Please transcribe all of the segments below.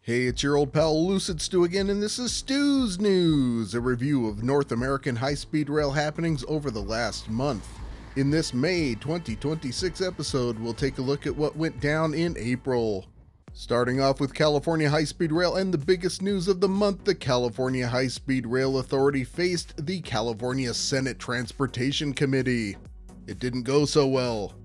Hey, it's your old pal Lucid Stu again, and this is Stu's News, a review of North American high-speed rail happenings over the last month. In this May 2026 episode, we'll take a look at what went down in April. Starting off with California High-Speed Rail and the biggest news of the month, the California High-Speed Rail Authority faced the California Senate Transportation Committee. It didn't go so well.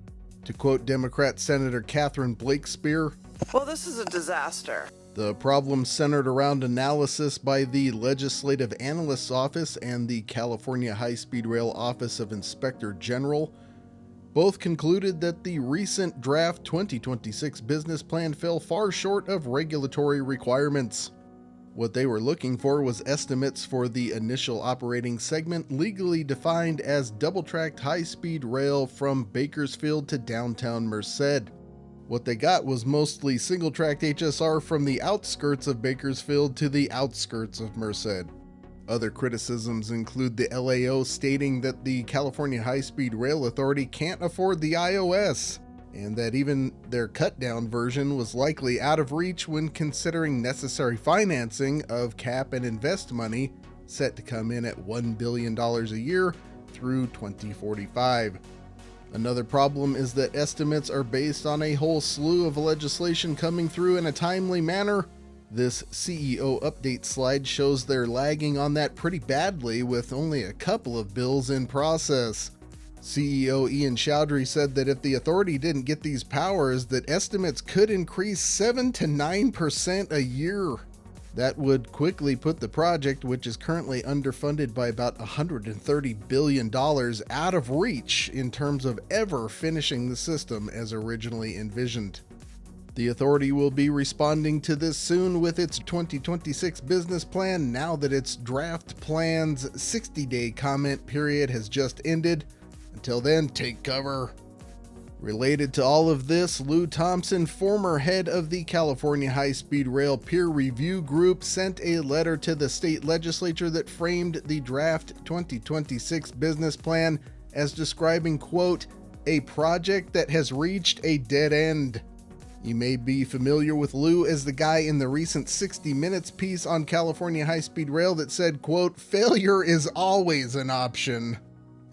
To quote Democrat Senator Catherine Blakespear, "Well, this is a disaster." The problem centered around analysis by the Legislative Analyst's Office and the California High-Speed Rail Office of Inspector General. Both concluded that the recent draft 2026 business plan fell far short of regulatory requirements. What they were looking for was estimates for the initial operating segment legally defined as double-tracked high-speed rail from Bakersfield to downtown Merced. What they got was mostly single-tracked HSR from the outskirts of Bakersfield to the outskirts of Merced. Other criticisms include the LAO stating that the California High-Speed Rail Authority can't afford the iOS, and that even their cut-down version was likely out of reach when considering necessary financing of cap and invest money set to come in at $1 billion a year through 2045. Another problem is that estimates are based on a whole slew of legislation coming through in a timely manner. This CEO update slide shows they're lagging on that pretty badly with only a couple of bills in process. CEO Ian Chowdhury said that if the authority didn't get these powers, that estimates could increase 7 to 9% a year. That would quickly put the project, which is currently underfunded by about $130 billion, out of reach in terms of ever finishing the system as originally envisioned. The authority will be responding to this soon with its 2026 business plan now that its draft plan's 60-day comment period has just ended. Until then, take cover. Related to all of this, Lou Thompson, former head of the California High-Speed Rail Peer Review Group, sent a letter to the state legislature that framed the draft 2026 business plan as describing, quote, a project that has reached a dead end. You may be familiar with Lou as the guy in the recent 60 Minutes piece on California High-Speed Rail that said, quote, failure is always an option.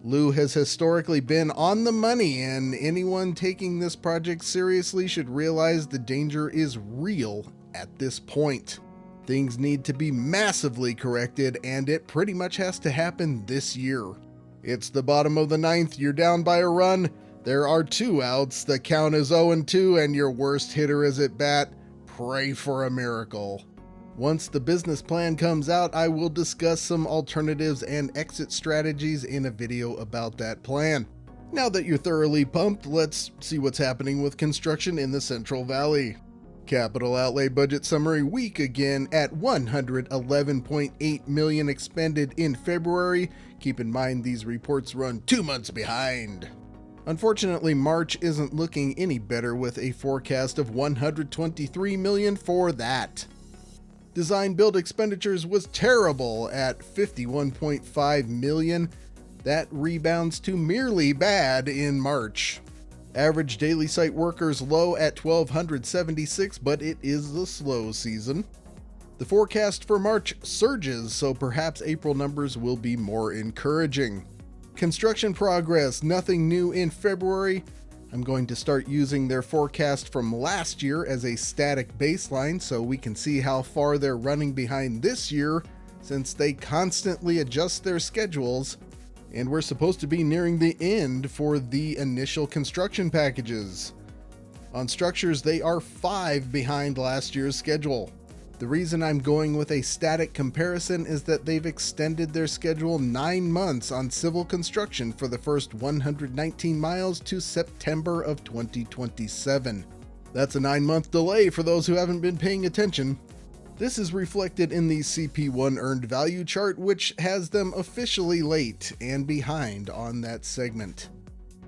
Lou has historically been on the money, and anyone taking this project seriously should realize the danger is real at this point. Things need to be massively corrected, and it pretty much has to happen this year. It's the bottom of the ninth, you're down by a run, there are 2 outs, the count is 0-2, and your worst hitter is at bat. Pray for a miracle. Once the business plan comes out, I will discuss some alternatives and exit strategies in a video about that plan. Now that you're thoroughly pumped, let's see what's happening with construction in the Central Valley. Capital outlay budget summary week again at $111.8 million expended in February. Keep in mind these reports run 2 months behind. Unfortunately, March isn't looking any better with a forecast of $123 million for that. Design build expenditures was terrible at $51.5 million. That rebounds to merely bad in March. Average daily site workers low at 1,276, but it is the slow season. The forecast for March surges, so perhaps April numbers will be more encouraging. Construction progress, nothing new in February. I'm going to start using their forecast from last year as a static baseline so we can see how far they're running behind this year since they constantly adjust their schedules, and we're supposed to be nearing the end for the initial construction packages. On structures, they are 5 behind last year's schedule. The reason I'm going with a static comparison is that they've extended their schedule 9 months on civil construction for the first 119 miles to September of 2027. That's a 9-month delay for those who haven't been paying attention. This is reflected in the CP1 earned value chart, which has them officially late and behind on that segment.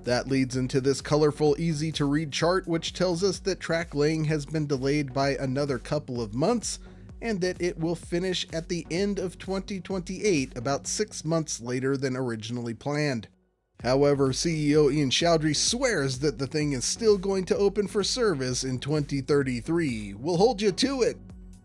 That leads into this colorful, easy-to-read chart, which tells us that track laying has been delayed by another couple of months, and that it will finish at the end of 2028, about 6 months later than originally planned. However, CEO Ian Chowdhury swears that the thing is still going to open for service in 2033. We'll hold you to it.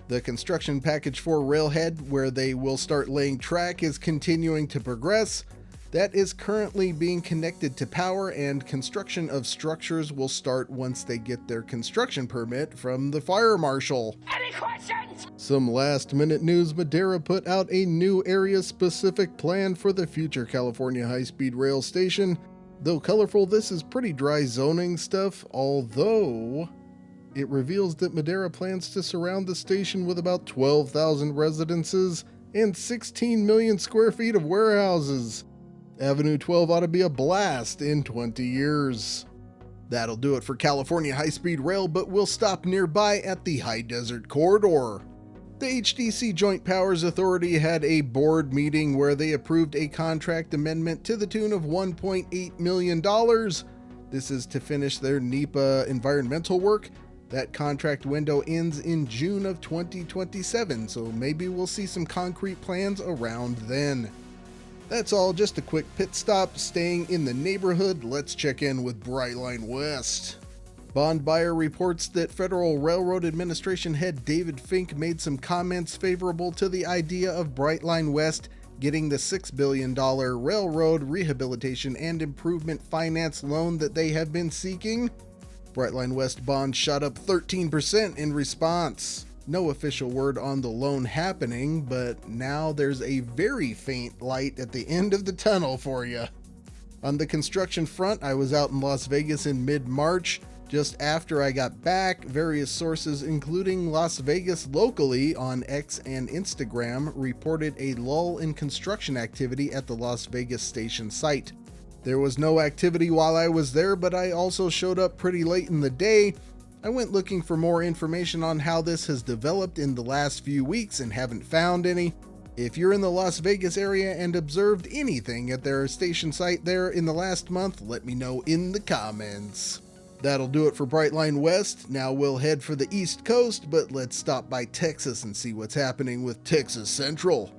The construction package for Railhead, where they will start laying track, is continuing to progress. That is currently being connected to power, and construction of structures will start once they get their construction permit from the fire marshal. Any questions? Some last-minute news: Madera put out a new area-specific plan for the future California high-speed rail station. Though colorful, this is pretty dry zoning stuff, although it reveals that Madera plans to surround the station with about 12,000 residences and 16 million square feet of warehouses. Avenue 12 ought to be a blast in 20 years. That'll do it for California high-speed rail, but we'll stop nearby at the High Desert Corridor. The HDC Joint Powers Authority had a board meeting where they approved a contract amendment to the tune of $1.8 million. This is to finish their NEPA environmental work. That contract window ends in June of 2027, so maybe we'll see some concrete plans around then. That's all, just a quick pit stop. Staying in the neighborhood, let's check in with Brightline West. Bond buyer reports that Federal Railroad Administration head David Fink made some comments favorable to the idea of Brightline West getting the $6 billion railroad rehabilitation and improvement finance loan that they have been seeking. Brightline West bond shot up 13% in response. No official word on the loan happening, but now there's a very faint light at the end of the tunnel for you. On the construction front, I was out in Las Vegas in mid-March. Just after I got back, various sources, including Las Vegas locally on X and Instagram, reported a lull in construction activity at the Las Vegas station site. There was no activity while I was there, but I also showed up pretty late in the day. I went looking for more information on how this has developed in the last few weeks and haven't found any. If you're in the Las Vegas area and observed anything at their station site there in the last month, let me know in the comments. That'll do it for Brightline West. Now we'll head for the East Coast, but let's stop by Texas and see what's happening with Texas Central.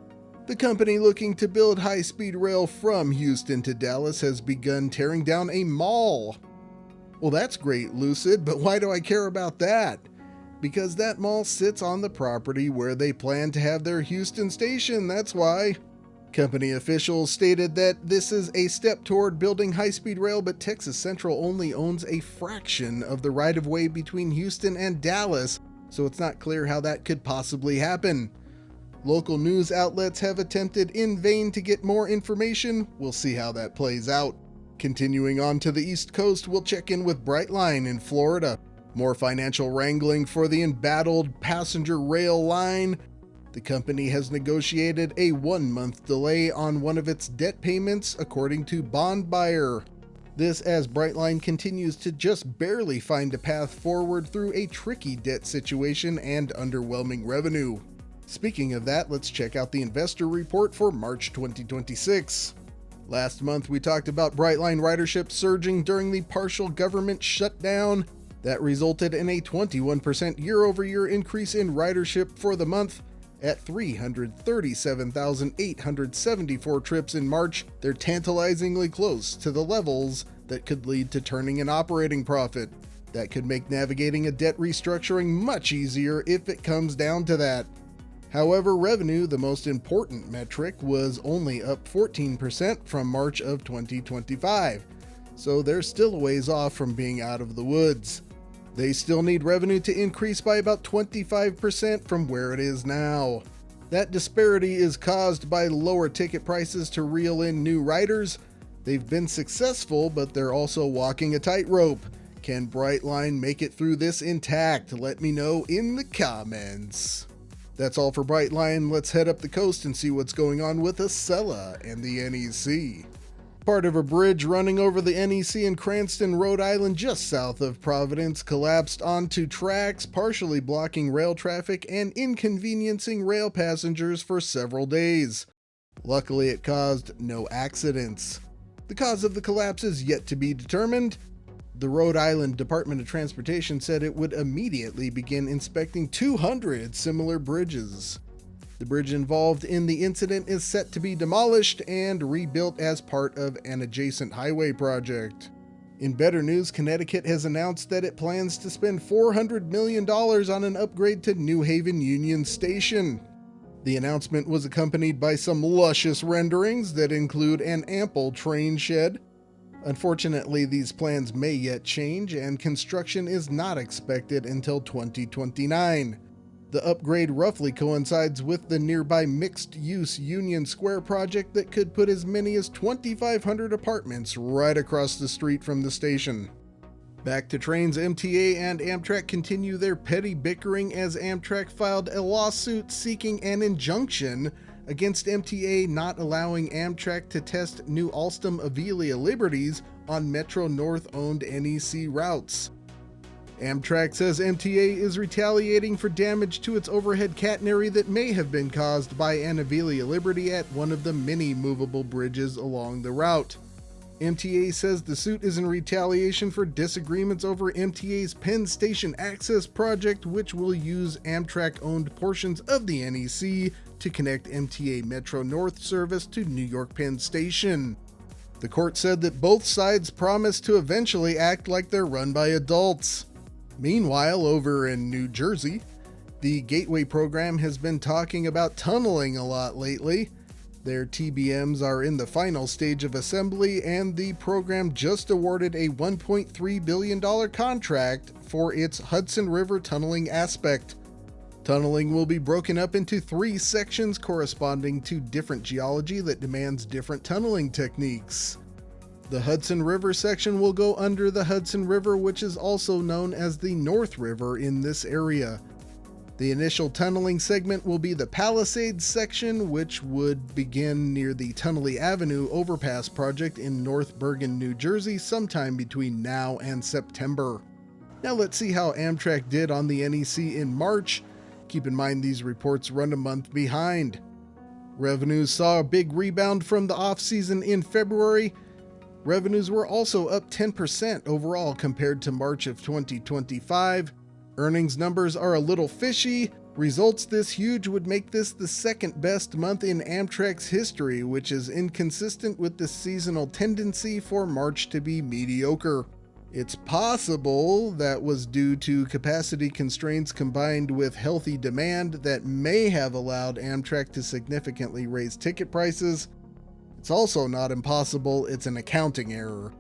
The company looking to build high-speed rail from Houston to Dallas has begun tearing down a mall. Well, that's great, Lucid, but why do I care about that? Because that mall sits on the property where they plan to have their Houston station, that's why. Company officials stated that this is a step toward building high-speed rail, but Texas Central only owns a fraction of the right-of-way between Houston and Dallas, so it's not clear how that could possibly happen. Local news outlets have attempted in vain to get more information. We'll see how that plays out. Continuing on to the East Coast, we'll check in with Brightline in Florida. More financial wrangling for the embattled passenger rail line. The company has negotiated a 1-month delay on one of its debt payments, according to bond buyer. This as Brightline continues to just barely find a path forward through a tricky debt situation and underwhelming revenue. Speaking of that, let's check out the investor report for March 2026. Last month, we talked about Brightline ridership surging during the partial government shutdown. That resulted in a 21% year-over-year increase in ridership for the month. At 337,874 trips in March, they're tantalizingly close to the levels that could lead to turning an operating profit. That could make navigating a debt restructuring much easier if it comes down to that. However, revenue, the most important metric, was only up 14% from March of 2025, so they're still a ways off from being out of the woods. They still need revenue to increase by about 25% from where it is now. That disparity is caused by lower ticket prices to reel in new riders. They've been successful, but they're also walking a tightrope. Can Brightline make it through this intact? Let me know in the comments. That's all for Brightline. Let's head up the coast and see what's going on with Acela and the NEC. Part of a bridge running over the NEC in Cranston, Rhode Island, just south of Providence, collapsed onto tracks, partially blocking rail traffic and inconveniencing rail passengers for several days. Luckily, it caused no accidents. The cause of the collapse is yet to be determined. The Rhode Island Department of Transportation said it would immediately begin inspecting 200 similar bridges. The bridge involved in the incident is set to be demolished and rebuilt as part of an adjacent highway project. In better news, Connecticut has announced that it plans to spend $400 million on an upgrade to New Haven Union Station. The announcement was accompanied by some luscious renderings that include an ample train shed. Unfortunately, these plans may yet change, and construction is not expected until 2029. The upgrade roughly coincides with the nearby mixed-use Union Square project that could put as many as 2,500 apartments right across the street from the station. Back to trains, MTA and Amtrak continue their petty bickering as Amtrak filed a lawsuit seeking an injunction against MTA not allowing Amtrak to test new Alstom Avelia Liberties on Metro North-owned NEC routes. Amtrak says MTA is retaliating for damage to its overhead catenary that may have been caused by an Avelia Liberty at one of the many movable bridges along the route. MTA says the suit is in retaliation for disagreements over MTA's Penn Station Access project, which will use Amtrak-owned portions of the NEC to connect MTA Metro North service to New York Penn Station. The court said that both sides promised to eventually act like they're run by adults. Meanwhile, over in New Jersey, the Gateway program has been talking about tunneling a lot lately. Their TBMs are in the final stage of assembly, and the program just awarded a $1.3 billion contract for its Hudson River tunneling aspect. Tunneling will be broken up into 3 sections corresponding to different geology that demands different tunneling techniques. The Hudson River section will go under the Hudson River, which is also known as the North River in this area. The initial tunneling segment will be the Palisades section, which would begin near the Tunnelly Avenue overpass project in North Bergen, New Jersey, sometime between now and September. Now let's see how Amtrak did on the NEC in March. Keep in mind these reports run a month behind. Revenues saw a big rebound from the off-season in February. Revenues were also up 10% overall compared to March of 2025. Earnings numbers are a little fishy. Results this huge would make this the second best month in Amtrak's history, which is inconsistent with the seasonal tendency for March to be mediocre. It's possible that was due to capacity constraints combined with healthy demand that may have allowed Amtrak to significantly raise ticket prices. It's also not impossible it's an accounting error.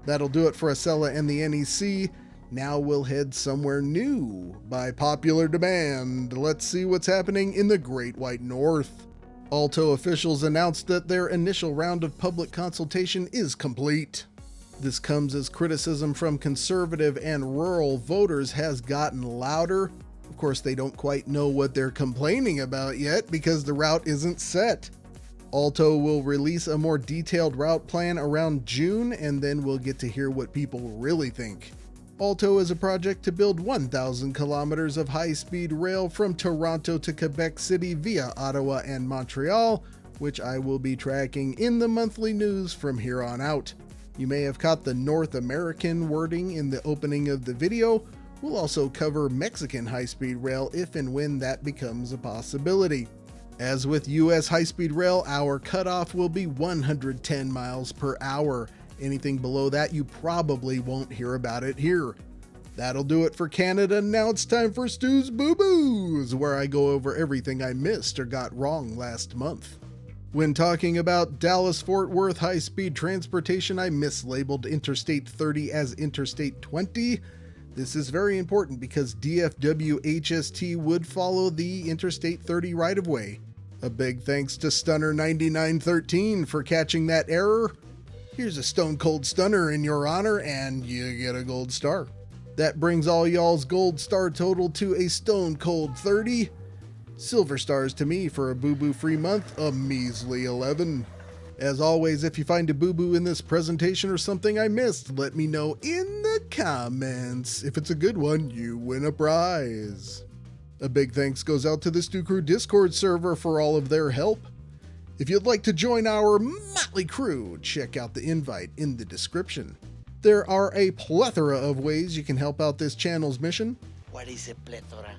That'll do it for Acela and the NEC. Now we'll head somewhere new by popular demand. Let's see what's happening in the Great White North. Alto officials announced that their initial round of public consultation is complete. This comes as criticism from conservative and rural voters has gotten louder. Of course, they don't quite know what they're complaining about yet because the route isn't set. Alto will release a more detailed route plan around June, and then we'll get to hear what people really think. Alto is a project to build 1,000 kilometers of high-speed rail from Toronto to Quebec City via Ottawa and Montreal, which I will be tracking in the monthly news from here on out. You may have caught the North American wording in the opening of the video. We'll also cover Mexican high-speed rail if and when that becomes a possibility. As with US high-speed rail, our cutoff will be 110 miles per hour. Anything below that, you probably won't hear about it here. That'll do it for Canada. Now it's time for Stu's Boo Boos, where I go over everything I missed or got wrong last month. When talking about Dallas-Fort Worth high-speed transportation, I mislabeled Interstate 30 as Interstate 20. This is very important because DFW HST would follow the Interstate 30 right-of-way. A big thanks to Stunner9913 for catching that error. Here's a Stone Cold Stunner in your honor, and you get a gold star. That brings all y'all's gold star total to a Stone Cold 30. Silver stars to me for a boo-boo free month, a measly 11. As always, if you find a boo-boo in this presentation or something I missed, let me know in the comments. If it's a good one, you win a prize. A big thanks goes out to the Stu Crew Discord server for all of their help. If you'd like to join our motley crew, check out the invite in the description. There are a plethora of ways you can help out this channel's mission. What is a plethora?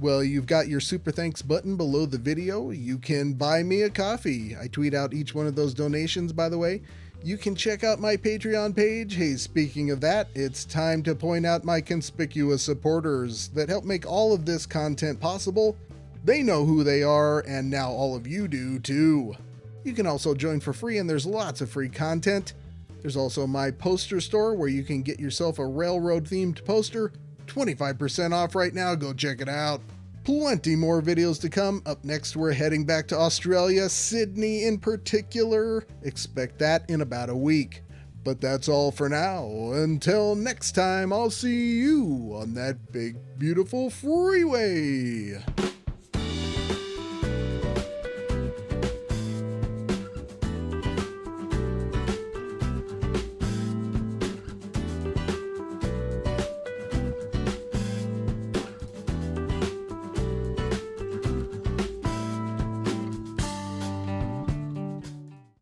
Well, you've got your super thanks button below the video. You can buy me a coffee. I tweet out each one of those donations, by the way. you can check out my Patreon page. Hey, speaking of that, it's time to point out my conspicuous supporters that help make all of this content possible. They know who they are, and now all of you do too. You can also join for free, and there's lots of free content. There's also my poster store where you can get yourself a railroad-themed poster. 25% off right now, go check it out. Plenty more videos to come. Up next, we're heading back to Australia, Sydney in particular. Expect that in about a week. But that's all for now. Until next time, I'll see you on that big, beautiful freeway.